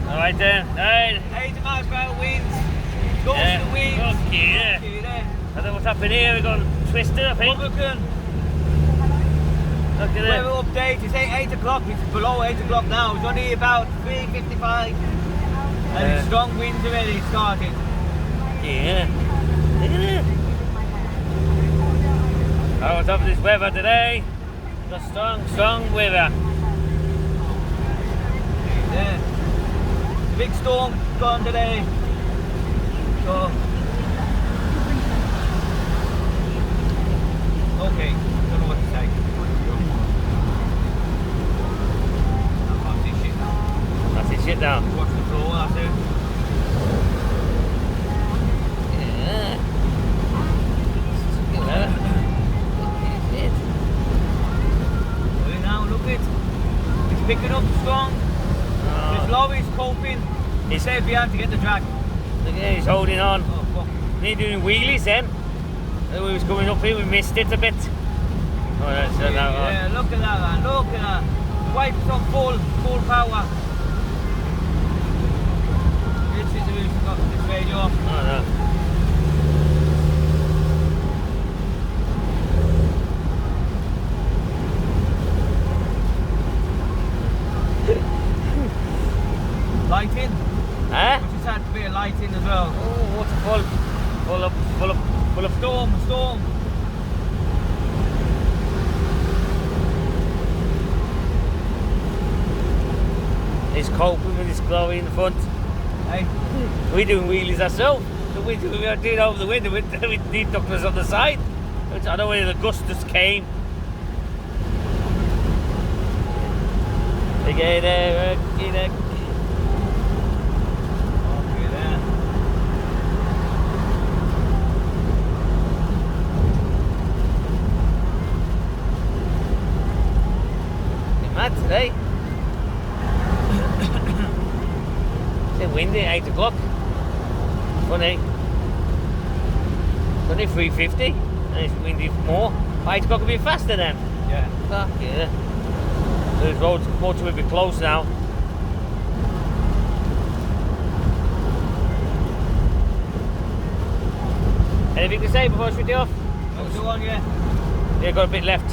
Alright then, alright. 80 miles per hour winds. Goes Yeah. the winds. Okay, yeah. Okay, then. I don't know what's happening here, we've got twisted, I think. Republican. Look at Weather it. update. It's 8 o'clock. It's below 8 o'clock now. It's only about 3:55. And Yeah. strong winds already starting. Yeah. Look at it. Oh, on top of this weather today, got strong weather. Yeah. Big storm gone today. So. Okay. Don't know what to say. I can't see shit now. That's it, shit now. Watch the floor, that's it. Yeah. Look at that. Shit. Well, now look it. It's picking up strong. This Oh, lorry's coping. He stayed behind to get the drag. look at it, he's holding on. Oh fuck. He's doing wheelies then. When we was coming up here, we missed it a bit. Oh, that's that one. Yeah, look at that man, look at that. Wipes on full power. This is the reason got this radio off. Oh, no. Lighting. Huh? We just had to be a lighting as well. Oh, waterfall. Full of Storm. He's coping with his glory in the front. Hey, We're doing wheelies ourselves. So we are doing over the window with the doctors on the side. Which I don't know where the gust just came. Okay, there. okay there. Mad today. It's windy at 8 o'clock. Funny. It's only 3:50 and it's windy more. 8 o'clock will be faster then. Yeah. Fuck yeah. The road's much will be closed now. Anything to say before I switch it off? What's the one, yeah? Yeah, got a bit left.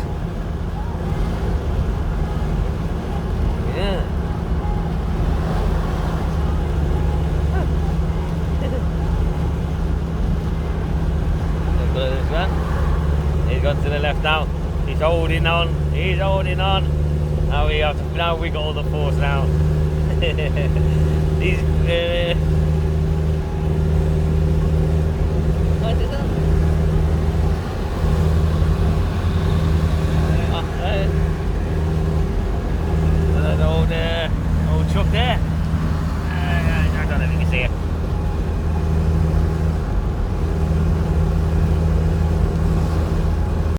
Yeah. Look at this one. He's gone to the left now. He's holding on. He's holding on. Now we have to. Now we got all the force now. He's. What is that? That old truck there. I don't know if you can see it.